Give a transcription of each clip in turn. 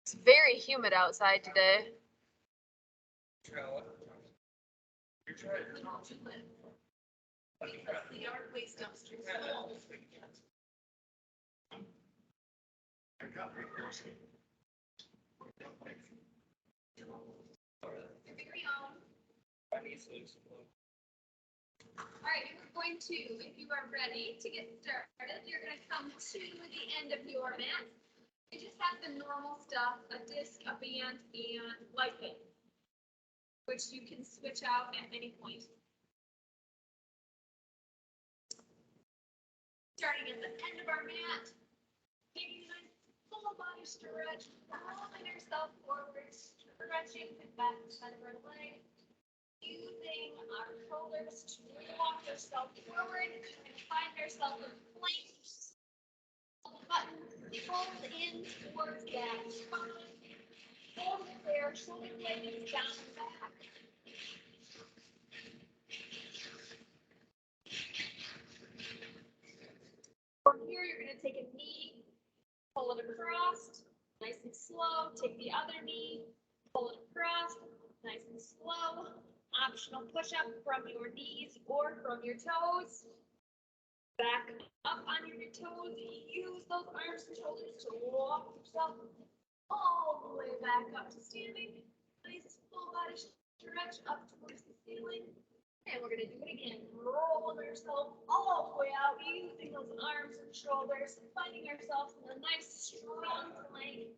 It's very humid outside today. All right, we're going to, if you are ready to get started, you're going to come to the end of your mat. You just have the normal stuff, a disc, a band, and light band, which you can switch out at any point. Starting at the end of our mat, taking a full body stretch, rolling yourself forward, stretching the back side of our leg, using our shoulders to walk yourself forward and find yourself in plank. Button, fold in towards that spine. Hold it there, shoulder blades down and back. From here, you're going to take a knee, pull it across, nice and slow. Take the other knee, pull it across, nice and slow. Optional push-up from your knees or from your toes. Back up on your toes. Use those arms and shoulders to walk yourself all the way back up to standing. Nice full body stretch up towards the ceiling. And we're going to do it again. Roll yourself all the way out, using those arms and shoulders, finding yourself in a nice strong plank.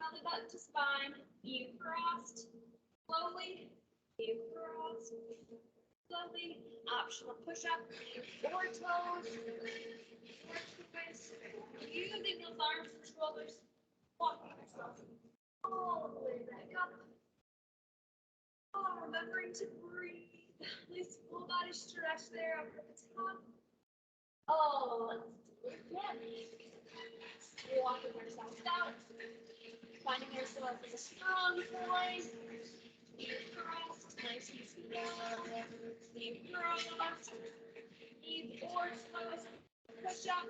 Belly button to spine. Knee crossed. Slowly. Knee crossed. Slowly. Optional push-up or toes. Using those arms and shoulders. Walking yourself all the way back up. Oh, remembering to breathe. Nice full body stretch there up at the top. Oh, let's do it again. Walking ourselves out. Finding ourselves in a strong point. Knee crossed, nice and slow. Knee crossed. Knee or toes. Push up.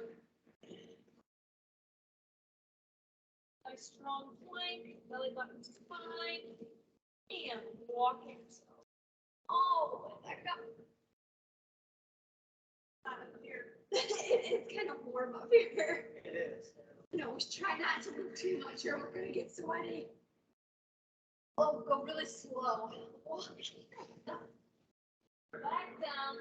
A strong plank. Belly button to spine. And walking yourself all the way back up. Out of here. It's kind of warm up here. It is. No, we try not to move too much or we're gonna get sweaty. Oh, go really slow. Back down.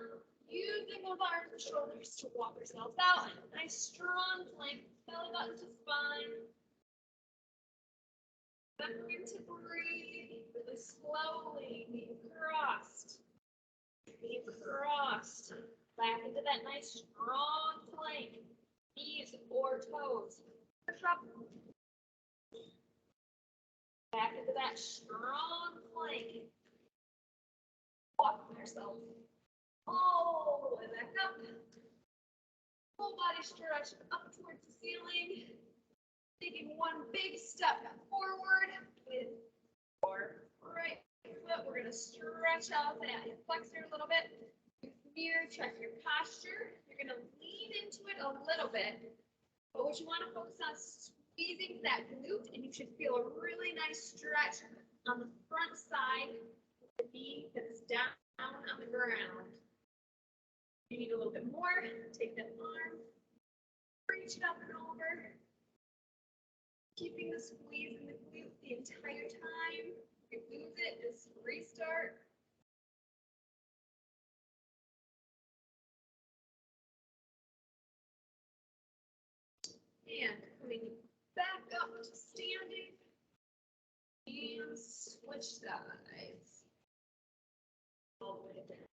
Using those arms and shoulders to walk yourselves out. Nice strong plank. Belly button to spine. Remembering to breathe really slowly. Knee crossed. Knee crossed. Back into that nice strong plank. Knees or toes. Push up. Back into that strong plank. Walking yourself all the way back up. Full body stretch up towards the ceiling. Taking one big step forward with your right foot. We're going to stretch out that hip flexor a little bit. Here, check your posture. You're going to lean into it a little bit. But what you want to focus on is squeezing that glute, and you should feel a really nice stretch on the front side of the knee that's down on the ground. You need a little bit more. Take that arm, reach it up and over. Keeping the squeeze in the glute the entire time. If you lose it, just restart. And coming back up to standing. And switch sides. All the way down.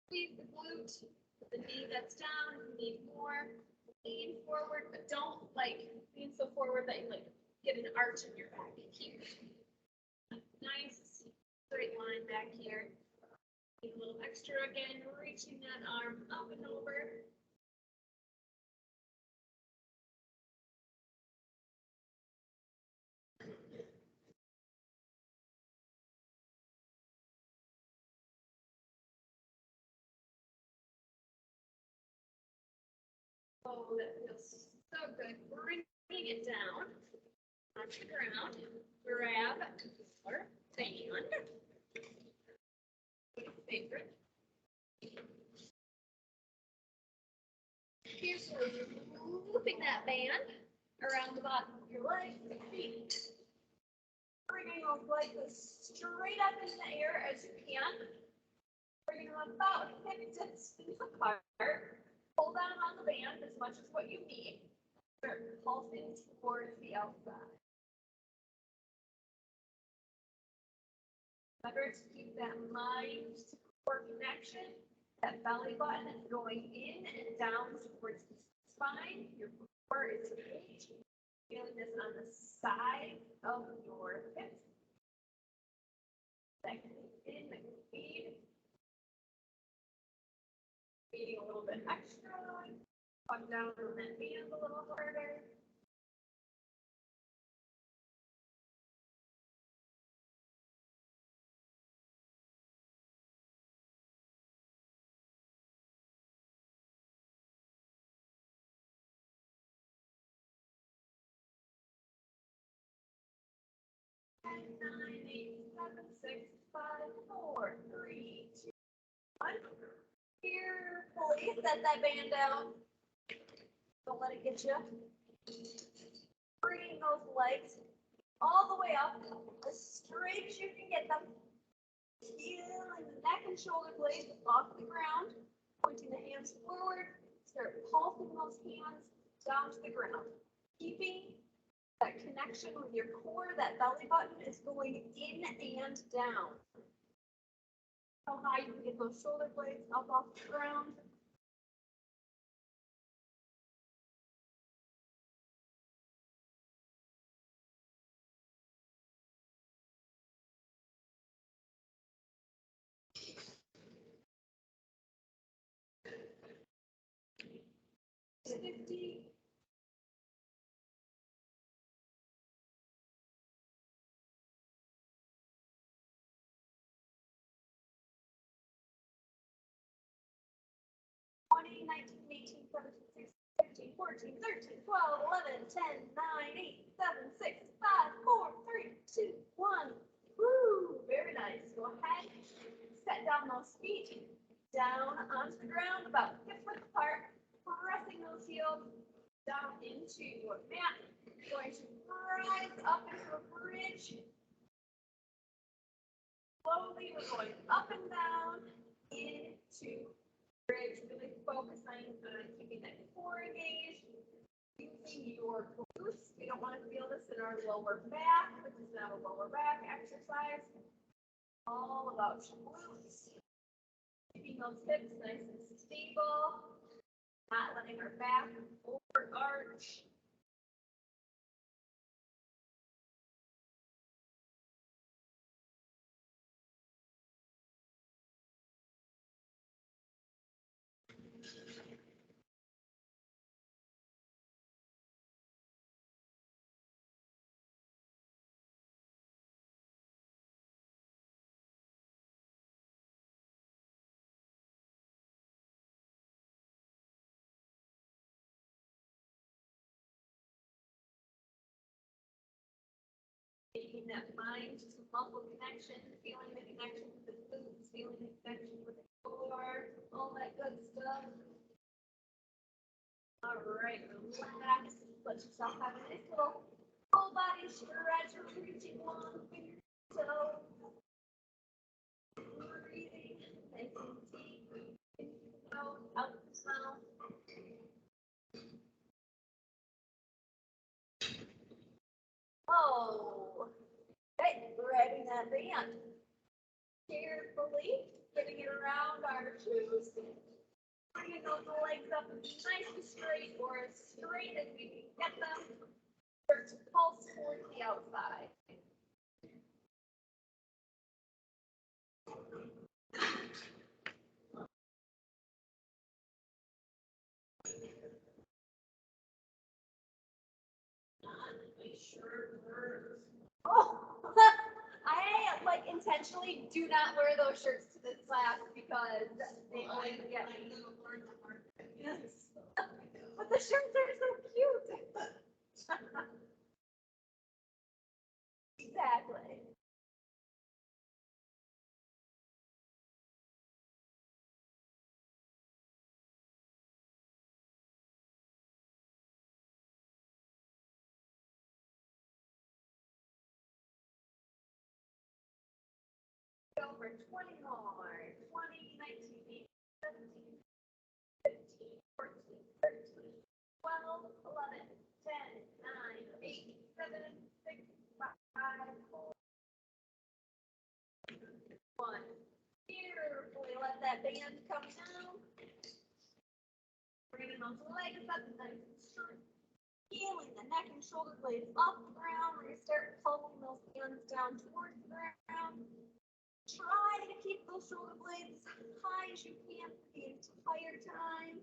Squeeze the glute. The knee that's down, you need more. Lean forward, but don't lean so forward that you get an arch in your back. Keep a nice straight line back here. Need a little extra again, reaching that arm up and over. Oh, that feels so good. Bringing it down. onto the ground, grab your band. Favorite. Here's looping that band around the bottom of your legs and feet. Bringing those legs as straight up in the air as you can. Bringing them about hip distance apart. Pull down on the band as much as what you need. Start pulsing towards the outside. Remember to keep that mind to core connection. That belly button is going in and down towards the spine. Your core is engaged. Feeling this on the side of your hips. Second in the feed. Feeding a little bit extra. Tuck down on that band a little harder. Nine, eight, seven, six, five, four, three, two, one. Carefully set that band down. Don't let it get you. Bringing those legs all the way up, as straight as you can get them. Feeling the neck and shoulder blades off the ground. Pointing the hands forward. Start pulsing those hands down to the ground. Keeping that connection with your core, that belly button is going in and down. How high you can get those shoulder blades up off the ground. $50. 20, 19, 18, 17, 16, 15, 14, 13, 12, 11, 10, 9, 8, 7, 6, 5, 4, 3, 2, 1. Woo! Very nice. Go ahead. Set down those feet down onto the ground, about hip width apart, pressing those heels down into your mat. Going to rise up into a bridge. Slowly, we're going up and down into bridge. Really focusing on keeping that core engaged. Using your glutes. We don't want to feel this in our lower back. This is not a lower back exercise. All about your glutes. Keeping those hips nice and stable. Not letting our back over arch. Taking that mind to muscle connection, feeling the connection with the glutes, feeling the connection with the core, all that good stuff. All right, relax. Let yourself have a nice little full body stretch, reaching long fingers, toes. Breathing nice and deep. Out the mouth. Oh, okay, grabbing that band. Carefully getting it around our shoes. Bringing those legs up nice and straight, or as straight as we can get them. Start to pulse towards the outside. Oh, I like intentionally do not wear those shirts to this class because they always get me. Yes. But the shirts are so cute. more, 20 more, 20, 19, 17, 15, 14, 13, 12, 11, 10, 9, 8, 7, 6, 5, 4, 1. Carefully let that band come down. Bringing those legs up nice and straight. Feeling the neck and shoulder blades off the ground. We're going to start pulling those hands down towards the ground. Try to keep those shoulder blades as high as you can for the entire time.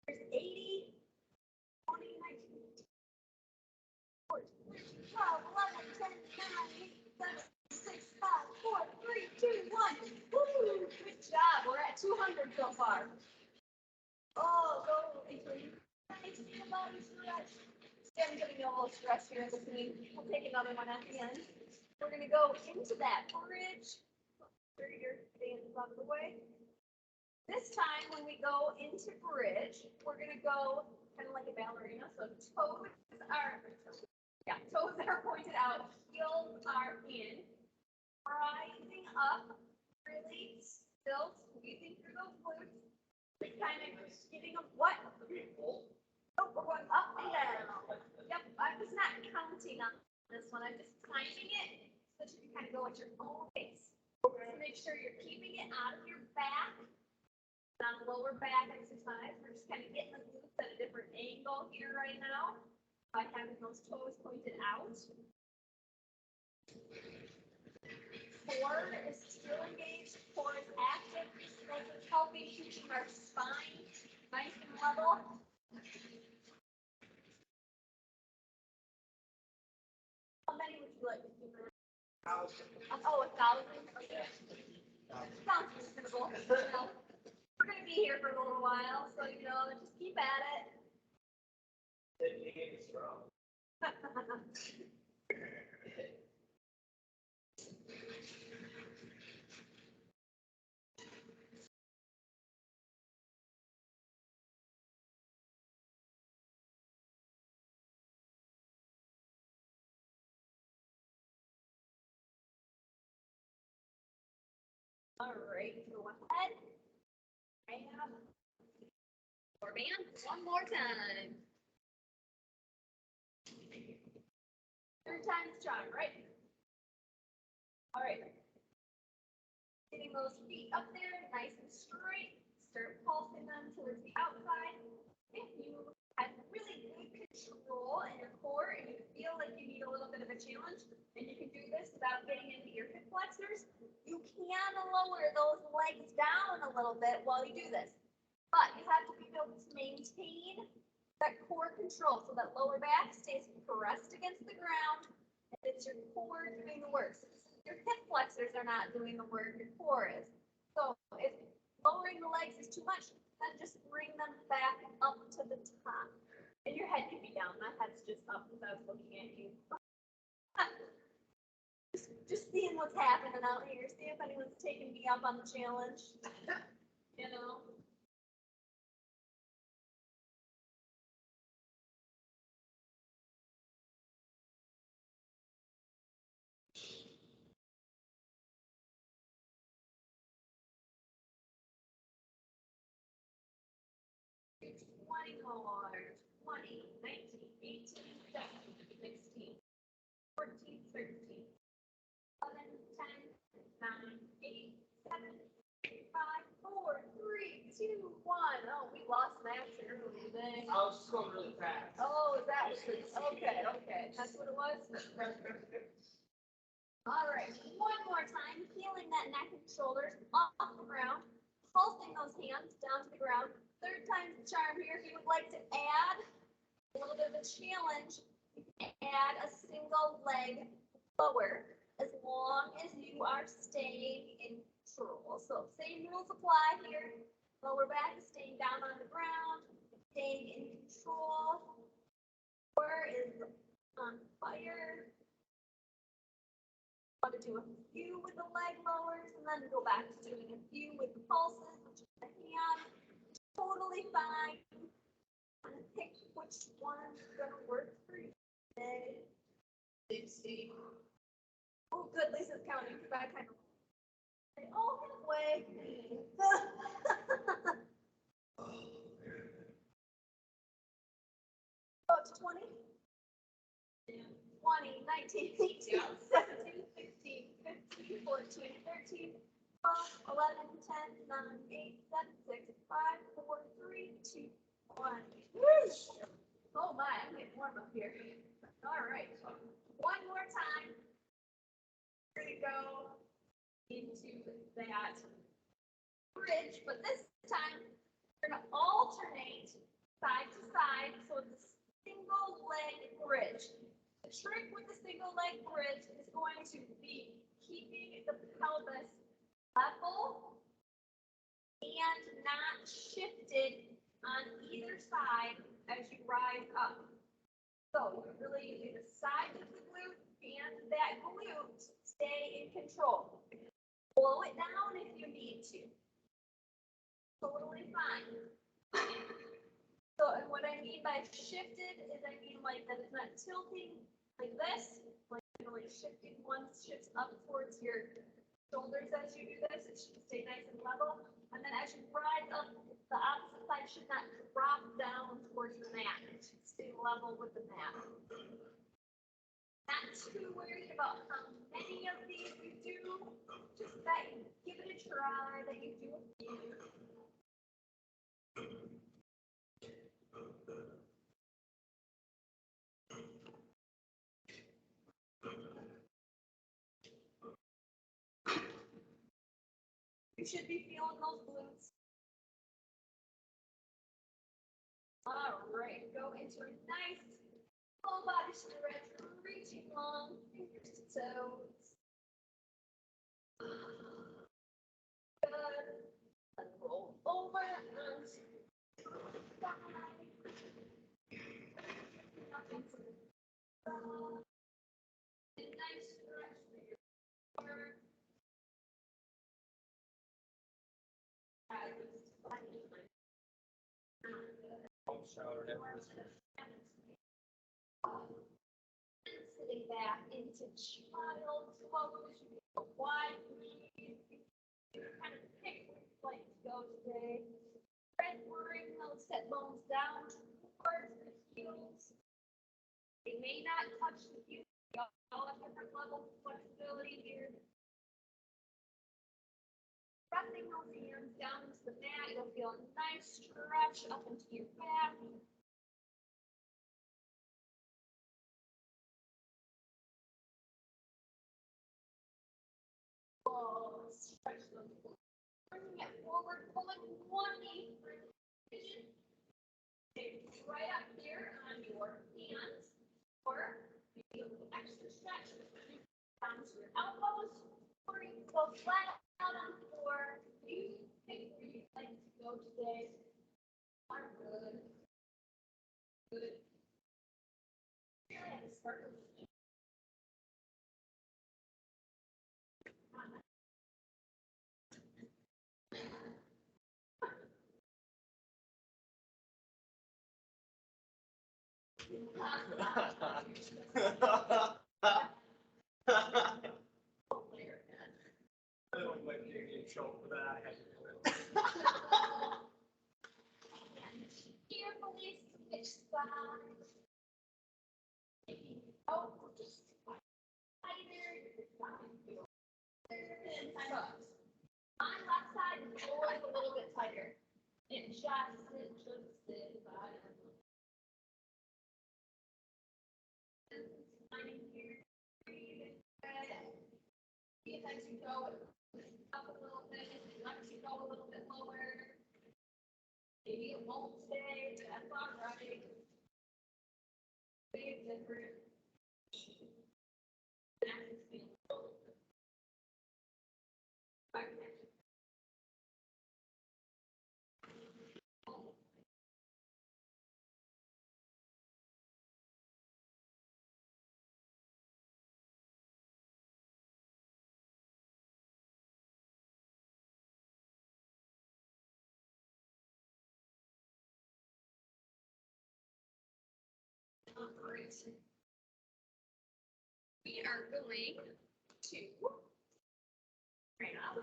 There's 80, 20, 19, 14, 13, 12, 11, 10, 9, 8, 7, 6, 5, 4, 3, 2, 1. Woo! Good job. We're at 200 so far. Oh, go into a nice body stretch. I'm giving you a little stretch here in between. We'll take another one at the end. We're going to go into that bridge. Sure your hands out of the way. This time, when we go into bridge, we're going to go kind of like a ballerina. So toes are pointed out, heels are in, rising up, really still squeezing through those glutes. Kind of giving them what? Oh, we're going up and down. Yep, I was not counting on this one. I'm just timing it so that you can kind of go at your own pace. So make sure you're keeping it out of your back. On the lower back exercise, we're just kind of getting the glutes at a different angle here right now by having those toes pointed out. Core is still engaged, core is active, this is healthy, keeping our spine nice and level. How many would you like to do? 1,000. Oh, 1,000? Okay. Sounds reasonable. We're going to be here for a little while, so, just keep at it. All right, go ahead. I have more bands one more time. Third time's charm, right? All right. Getting those feet up there, nice and straight. Start pulsing them towards the outside. If you have really good control in your core and you feel like you need a little bit of a challenge, and you can do this without getting into your hip flexors, you can lower those legs down a little bit while you do this. But you have to be able to maintain that core control so that lower back stays pressed against the ground and it's your core doing the work. So your hip flexors are not doing the work, your core is. So if lowering the legs is too much, then just bring them back up to the top. And your head can be down. My head's just up because I was looking at you. Just seeing what's happening out here. See if anyone's taking me up on the challenge. You know. More. 20, 19, 18, 17, 16, 14, 13, 11, 10, 9, 8, 7, 5, 4, 3, 2, 1. Oh, we lost Max earlier today. I was just going really fast. Oh, is that what it is? Okay. That's what it was? All right, one more time, feeling that neck and shoulders off the ground, pulsing those hands down to the ground. Third time's the charm here. If you would like to add a little bit of a challenge, add a single leg lower as long as you are staying in control. So same rules apply here. Lower back is staying down on the ground, staying in control. Core is on fire. Want to do a few with the leg lowers and then go back to doing a few with the pulses, which is the hand. Totally fine. And pick which one's gonna work for you today. Oh, good. Lisa's counting because I kind of. Oh, halfway. Go up to 20. 20, 19, 18, 17, 16, 15, 14, 13, 12, 11, 10, 9, 8, 7, 6, 5, 4, 3, 2, 1. Oh my, I'm getting warm up here. All right. One more time. We're going to go into that bridge, but this time we're going to alternate side to side. So it's a single leg bridge. The trick with the single leg bridge is going to be keeping the pelvis level and not shifted on either side as you rise up. So you're really using the side of the glute and that glute stay in control. Blow it down if you need to. Totally fine. So, and what I mean by shifted is I mean like that it's not tilting like this, like really shifting. One shifts up towards your shoulders as you do this. It should stay nice and level. And then as you rise up, the opposite side should not drop down towards the mat. It should stay level with the mat. Not too worried about how many of these you do. Just that you give it a try, that you do a few. You should be feeling those glutes. All right, go into a nice full body stretch, reaching long, fingers to toes. Good. And roll over and side. Up into the side. A nice stretch for your core. Sitting back into child's pose. Wide knees. Kind of pick which way to go today. Try to bring those hip bones down towards the heels. They may not touch the heels. All at different levels of flexibility here. Pressing those hands down into the mat, you'll feel a nice stretch up into your back. Oh, stretch those. Bringing it forward, pulling one knee. Right up here on your hands, or maybe a little extra stretch down to your elbows, or you can go flat out on the floor. You pick where you'd like to go today. Are good. Good. And start with I don't like getting in trouble for that. I had to do it. carefully switch sides. Oh, just tighter. And time up. My left side is always a little bit tighter. It just finding here. See if as you go up a little bit, let you go a little bit lower. Maybe it won't stay, that's all right. Big difference. Alright. We are going to train up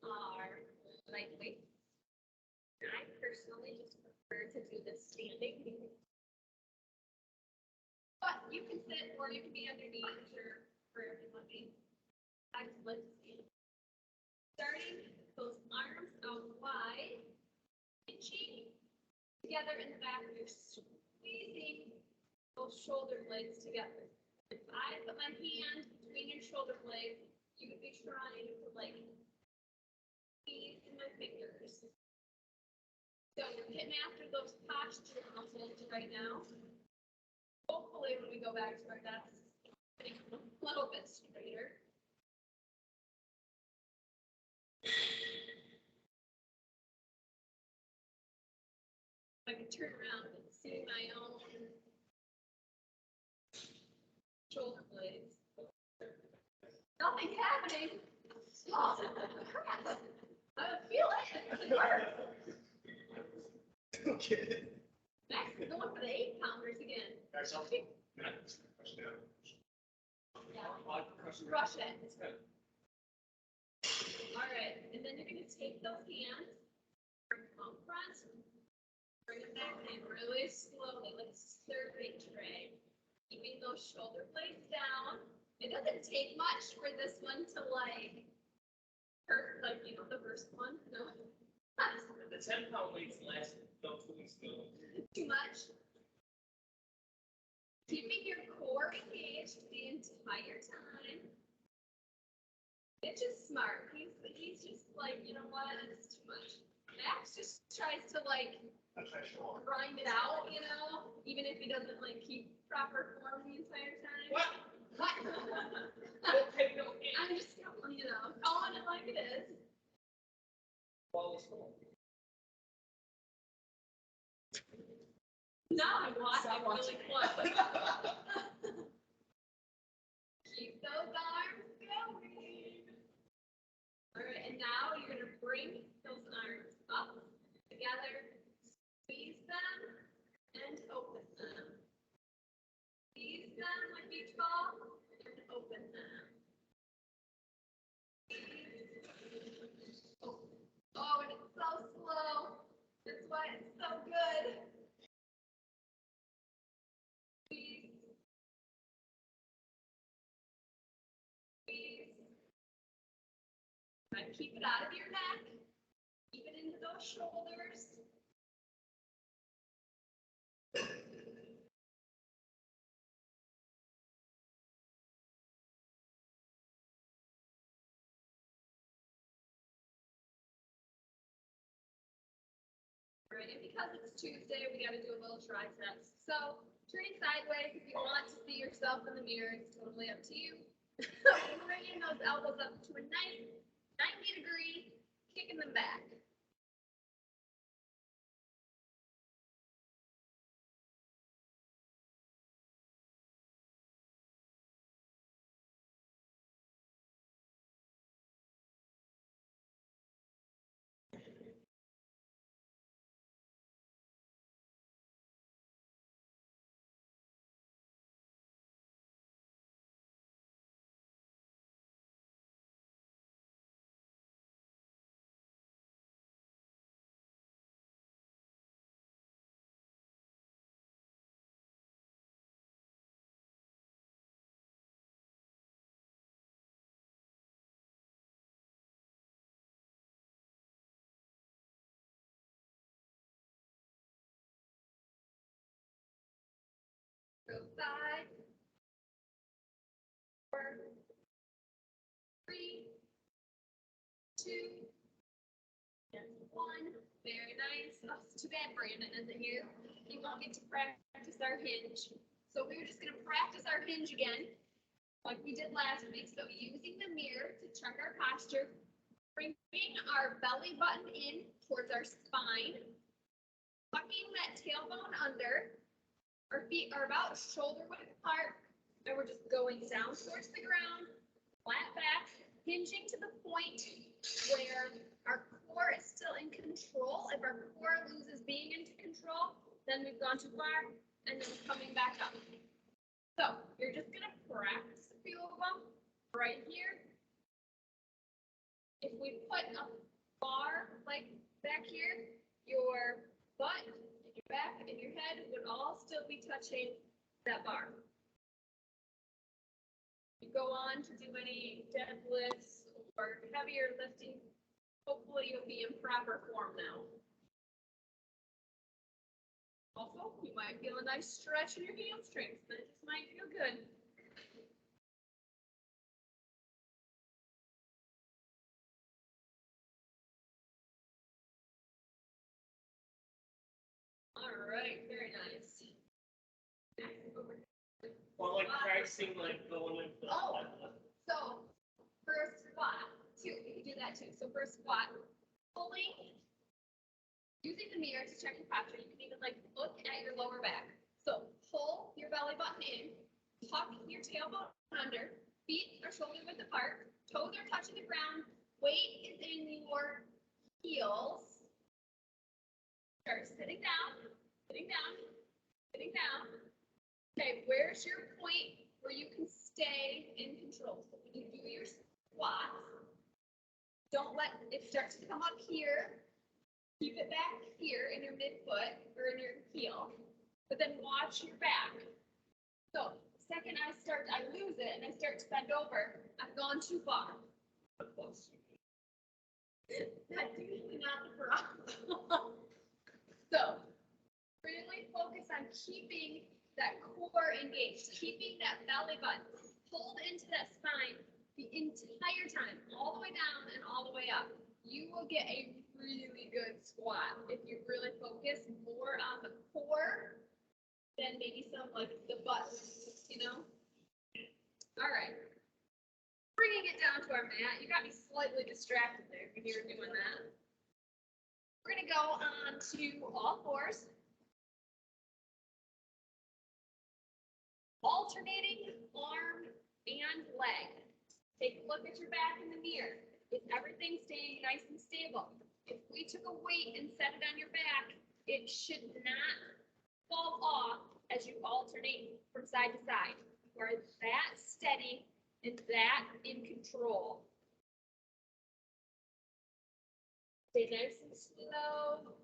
our leg weights. I personally just prefer to do this standing. But you can sit or you can be underneath or wherever you want to be. I just like to stand. Starting those arms out wide, pinching together in the back. You're squeezing those shoulder blades together. If I put my hand between your shoulder blades, you would be trying to like squeeze in my fingers. So you're getting after those posture muscles right now. Hopefully when we go back to our desks, getting a little bit straighter. I can turn around and see my own shoulder blades. Nothing's happening. Oh, crap. I don't feel it. It hurts. Okay. Max is going for the 8-pounders again. Guys, I'll take minutes. Rush it. All right, and then you're gonna take those hands, bring them out front, bring them back in really slowly, like a serving tray. Keeping those shoulder blades down. It doesn't take much for this one to like hurt, like, you know, the first one. No. The 10-pound weights last about 2 weeks ago. Too much. Keeping your core engaged the entire time. It's just smart. He's just like, you know what, it's too much. Max just tries to like grind it out, you know, even if he doesn't like keep proper form the entire time. What? What? Don't take no aim. I'm just, you know, calling it like it is. Flawless form. Now I'm watching really close. Keep those arms going. All right, and now you're gonna bring those arms up together, squeeze them, and open them. Squeeze them like beach ball, and open them. Oh, and it's so slow. That's why it's so good. Squeeze. Squeeze. Try to keep it out of your neck. Keep it into those shoulders. Right, and because it's Tuesday, we gotta do a little triceps. So turning sideways, if you want to see yourself in the mirror, it's totally up to you. Bringing those elbows up to a nice 90-degree, kicking them back. Go 5, 4, 3, 2, and 1. Very nice. Oh, it's too bad Brandon isn't here. He won't get to practice our hinge. So we're just gonna practice our hinge again, like we did last week. So using the mirror to check our posture, bringing our belly button in towards our spine, tucking that tailbone under. Our feet are about shoulder width apart, and we're just going down towards the ground, flat back, hinging to the point where our core is still in control. If our core loses being into control, then we've gone too far. and then coming back up. So you're just gonna practice a few of them right here. If we put a bar like back here, your butt, your back, and your head would all still be touching that bar. You go on to do any deadlifts or heavier lifting, hopefully you'll be in proper form now. Also, you might feel a nice stretch in your hamstrings. That just might feel good. All right, very nice. Or like practicing like going into. Oh. So, for a squat, too, you can do that too. So for a squat, pulling, using the mirror to check your posture, you can even like look at your lower back. So pull your belly button in, tuck your tailbone under, feet are shoulder width apart, toes are touching the ground, weight is in your heels. Start sitting down, sitting down, sitting down. Okay, where's your point where you can stay in control? So when you do your squats, don't let it start to come up here. Keep it back here in your midfoot or in your heel, but then watch your back. So second I lose it and I start to bend over, I've gone too far. That's usually not the problem. So really focus on keeping that core engaged, keeping that belly button pulled into that spine the entire time, all the way down and all the way up. You will get a really good squat if you really focus more on the core than maybe some like the butt, you know? All right. Bringing it down to our mat. You got me slightly distracted there when you were doing that. We're gonna go on to all fours. Alternating arm and leg. Take a look at your back in the mirror. Is everything staying nice and stable? If we took a weight and set it on your back, it should not fall off as you alternate from side to side. You are that steady and that in control. Stay nice and slow.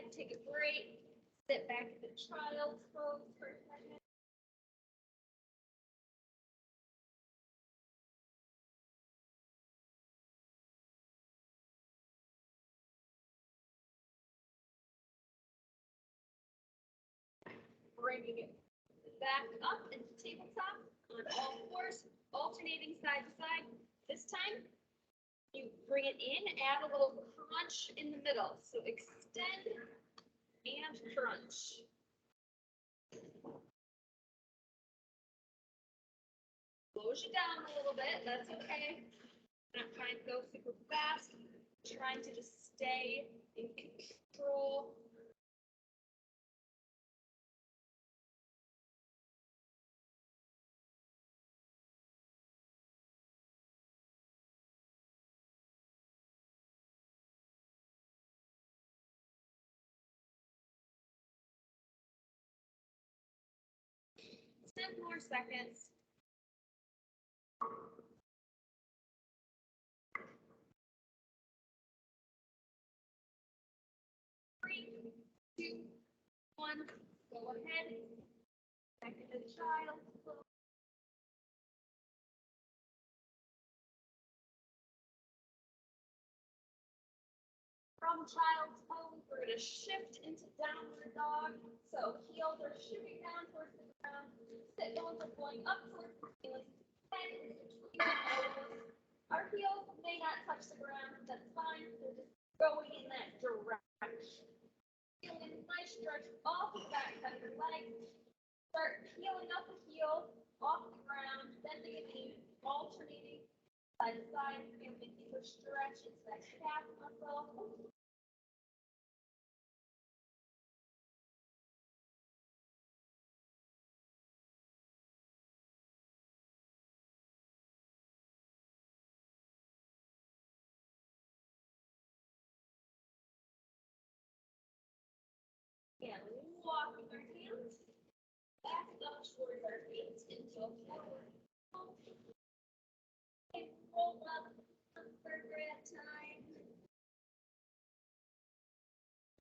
And take a break. Sit back in the child's pose for a second. Bringing it back up into tabletop on all fours, alternating side to side. This time, you bring it in, add a little crunch in the middle. So extend and crunch. Slows you down a little bit, that's okay. Not trying to go super fast, trying to just stay in control. Ten more seconds. 3, 2, 1. Go ahead. Back into the child. from child's pose, we're gonna shift into downward dog. So heels are shooting down towards the ground. Sit bones are going up towards the ceiling. Head is between the elbows. Our heels may not touch the ground, that's fine. They're just going in that direction. Feeling a nice stretch off the back side of your leg. Start peeling up the heel off the ground, bending the knee, alternating side to side. You're going to make a stretch into that calf muscle. And walking our hands back up towards our feet into a forward fold. And roll up for grab time.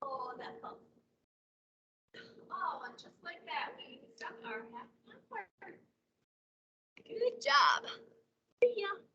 Oh, that felt. Oh, and just like that, we got our half hour. Good job. See ya.